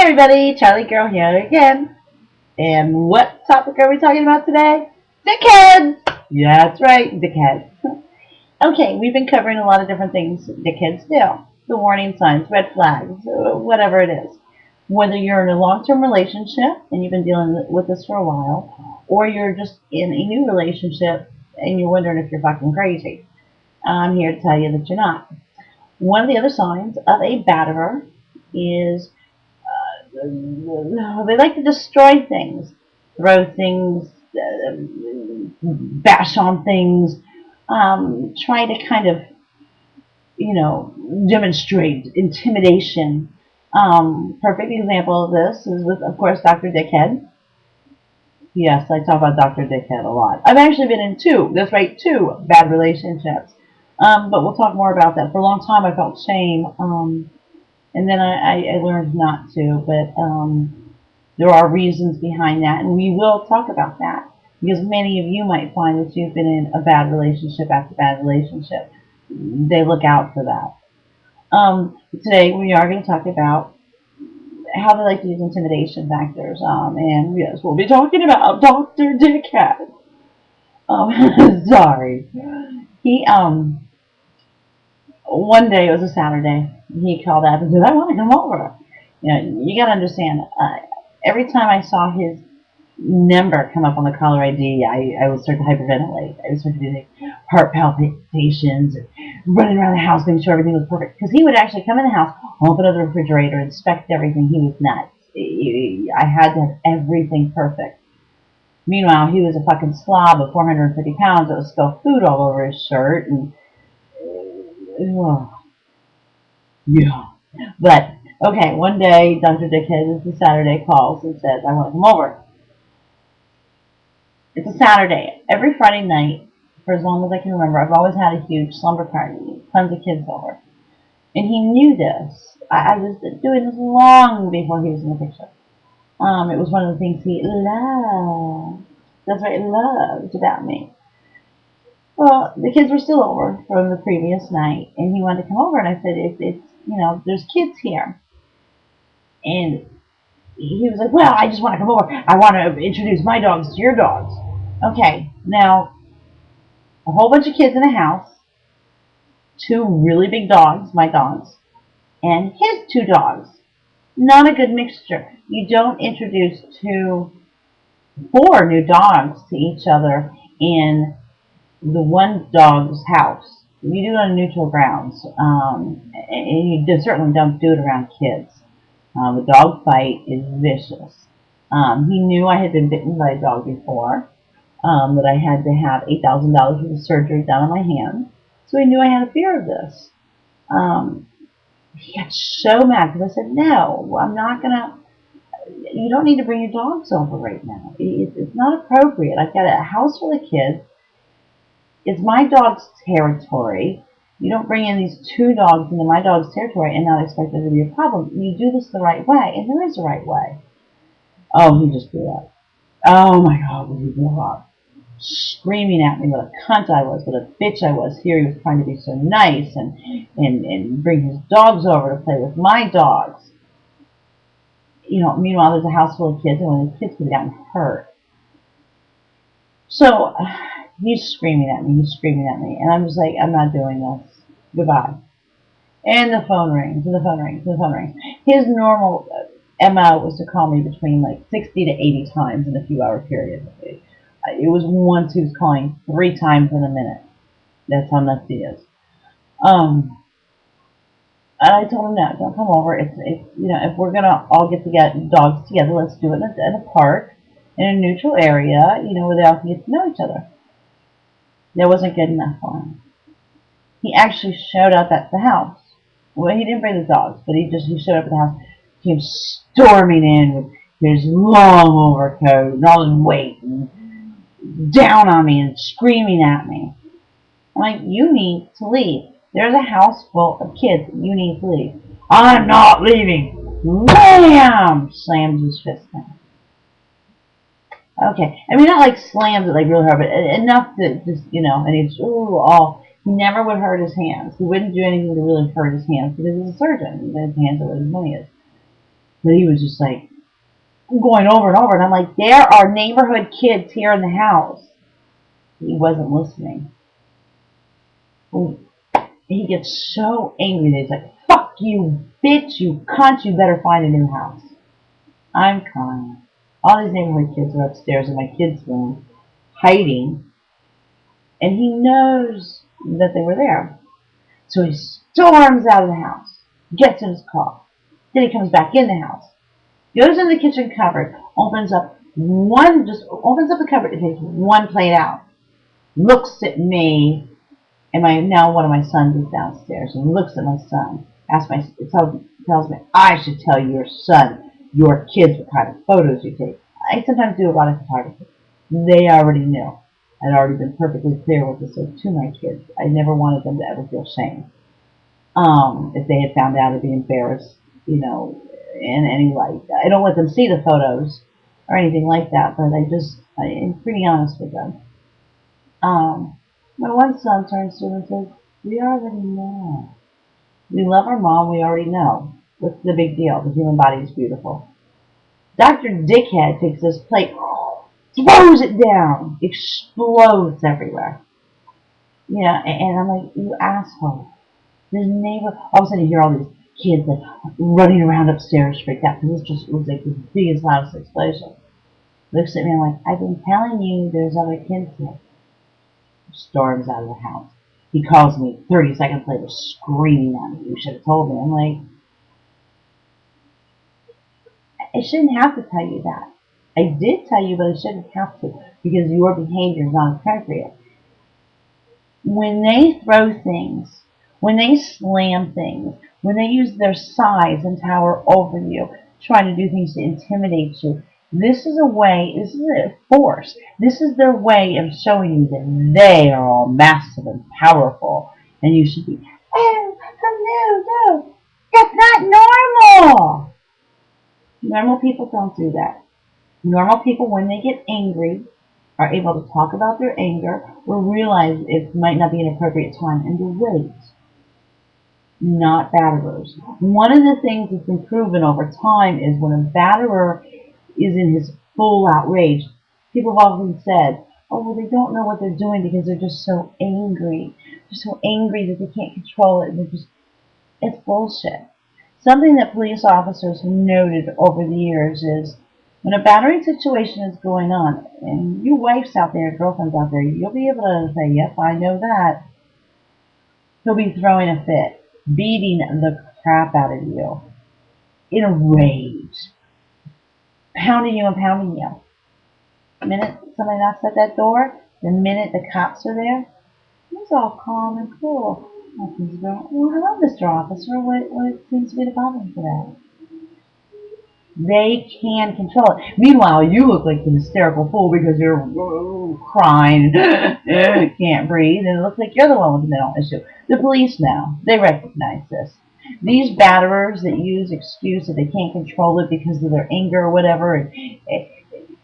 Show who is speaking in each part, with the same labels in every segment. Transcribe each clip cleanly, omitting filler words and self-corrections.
Speaker 1: everybody, Charlie Girl here again. And what topic are we talking about today? Dickheads! Yeah, that's right, dickheads. Okay, we've been covering a lot of different things dickheads do. The warning signs, red flags, whatever it is. Whether you're in a long-term relationship and you've been dealing with this for a while, or you're just in a new relationship and you're wondering if you're fucking crazy, I'm here to tell you that you're not. One of the other signs of a batterer is they like to destroy things, throw things, bash on things, try to kind of, demonstrate intimidation. Perfect example of this is with, of course, Dr. Dickhead. Yes, I talk about Dr. Dickhead a lot. I've actually been in two bad relationships. But we'll talk more about that. For a long time, I felt shame. And then I learned not to, but there are reasons behind that, and we will talk about that, because many of you might find that you've been in a bad relationship after bad relationship. They look out for that. Today we are going to talk about how they like to use intimidation factors, and yes, we'll be talking about Dr. Dickhead. Sorry. He, one day, it was a Saturday, he called up and said, I want to come over. You got to understand, every time I saw his number come up on the caller ID, I would start to hyperventilate. I would start to do heart palpitations, and running around the house, making sure everything was perfect. Because he would actually come in the house, open up the refrigerator, inspect everything. He was nuts. I had to have everything perfect. Meanwhile, he was a fucking slob of 450 pounds that was spilled food all over his shirt, and yeah. But, okay, one day, Dr. Dickhead, it's a Saturday, calls and says, I want to come over. It's a Saturday. Every Friday night, for as long as I can remember, I've always had a huge slumber party, tons of kids over. And he knew this. I was doing this long before he was in the picture. It was one of the things he loved. That's what he loved about me. Well, the kids were still over from the previous night, and he wanted to come over, and I said, it's there's kids here. And he was like, well, I just want to come over. I want to introduce my dogs to your dogs. Okay, now, a whole bunch of kids in the house, two really big dogs, my dogs, and his two dogs. Not a good mixture. You don't introduce four new dogs to each other in the one dog's house. You do it on neutral grounds, and you certainly don't do it around kids. The dog fight is vicious. He knew I had been bitten by a dog before, that I had to have $8,000 worth of surgery done on my hand, so he knew I had a fear of this. He got so mad because I said, no, I'm not going to. You don't need to bring your dogs over right now. It's not appropriate. I've got a house full of kids. It's my dog's territory. You don't bring in these two dogs into my dog's territory and not expect there to be a problem. You do this the right way, and there is a right way. Oh, he just blew up. Oh my God, he blew up. Screaming at me what a cunt I was, what a bitch I was. Here he was trying to be so nice and bring his dogs over to play with my dogs. Meanwhile, there's a house full of kids, and one of the kids could have gotten hurt. So, he's screaming at me, and I'm just like, I'm not doing this. Goodbye. And the phone rings, and the phone rings, and the phone rings. His normal MO was to call me between like 60 to 80 times in a few-hour period. It was once he was calling 3 times in a minute. That's how nuts he is. And I told him, no, don't come over. If we're gonna all get dogs together, let's do it in a park, in a neutral area, where they all can get to know each other. That wasn't good enough for him. He actually showed up at the house. Well, he didn't bring the dogs, but he showed up at the house. He came storming in with his long overcoat and all his weight, and down on me and screaming at me. I'm like, you need to leave. There's a house full of kids. You need to leave. I'm not leaving. Wham! Slams his fist down. Okay. I mean, not like slams it like really hard, but enough to just, and he's, he never would hurt his hands. He wouldn't do anything to really hurt his hands because he's a surgeon. His hands are where his money is. But he was just like going over and over, and I'm like, there are neighborhood kids here in the house. He wasn't listening. He gets so angry that he's like, fuck you, bitch, you cunt, you better find a new house. I'm crying. All these neighborhood kids are upstairs in my kids' room, hiding, and he knows that they were there. So he storms out of the house, gets in his car. Then he comes back in the house, goes in the kitchen cupboard, opens up the cupboard and takes one plate out, looks at me, and now one of my sons is downstairs and looks at my son, tells me I should tell your son, your kids, what kind of photos you take. I sometimes do erotic photography. They already knew. I'd already been perfectly clear with this to my kids. I never wanted them to ever feel shame. If they had found out, I'd be embarrassed, in any light. I don't let them see the photos or anything like that, but I'm pretty honest with them. My one son turns to him and says, we already know. We love our mom, we already know. What's the big deal? The human body is beautiful. Dr. Dickhead takes this plate, throws it down, explodes everywhere. And I'm like, you asshole. This neighbor, all of a sudden you hear all these kids like running around upstairs freaked out because it was like the biggest, loudest explosion. Looks at me and I'm like, I've been telling you there's other kids here. Storms out of the house. He calls me 30 seconds later screaming at me. You should have told me. I'm like, I shouldn't have to tell you that. I did tell you, but I shouldn't have to because your behavior is not appropriate. When they throw things, when they slam things, when they use their size and tower over you, trying to do things to intimidate you, this is a force. This is their way of showing you that they are all massive and powerful. And you should be, no, that's not normal. Normal people don't do that. Normal people, when they get angry, are able to talk about their anger or realize it might not be an appropriate time and to wait. Not batterers. One of the things that's been proven over time is when a batterer is in his full outrage, people have often said, oh, well, they don't know what they're doing because they're just so angry. They're so angry that they can't control it. It's bullshit. Something that police officers have noted over the years is when a battery situation is going on, and you wives out there, girlfriends out there, you'll be able to say, yep, I know that. He'll be throwing a fit, beating the crap out of you, in a rage, pounding you and pounding you. The minute somebody knocks at that door, the minute the cops are there, he's all calm and cool. Nothing's wrong. Well, hello, Mr. Officer. What seems to be the problem today? They can control it. Meanwhile, you look like an hysterical fool because you're crying and can't breathe, and it looks like you're the one with the mental issue. The police now, they recognize this. These batterers that use excuse that they can't control it because of their anger or whatever,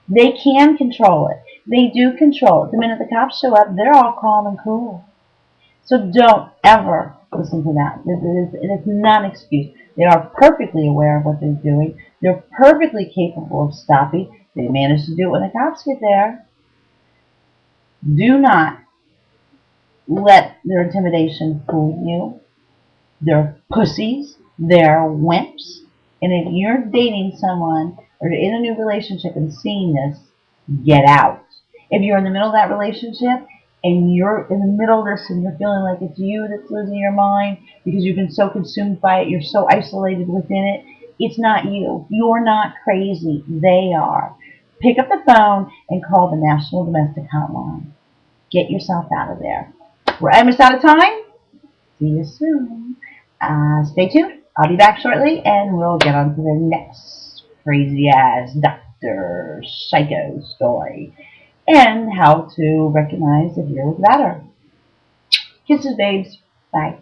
Speaker 1: they can control it. They do control it. The minute the cops show up, they're all calm and cool. So don't ever listen to that. It's not an excuse. They are perfectly aware of what they're doing. They're perfectly capable of stopping. They manage to do it when the cops get there. Do not let their intimidation fool you. They're pussies. They're wimps. And if you're dating someone or in a new relationship and seeing this, get out. If you're in the middle of that relationship and you're in the middle of this and you're feeling like it's you that's losing your mind because you've been so consumed by it, you're so isolated within it, it's not you. You're not crazy. They are. Pick up the phone and call the National Domestic Hotline. Get yourself out of there. We're almost out of time. See you soon. Stay tuned. I'll be back shortly and we'll get on to the next crazy ass Dr. Psycho story and how to recognize if you're with that. Kisses, babes. Bye.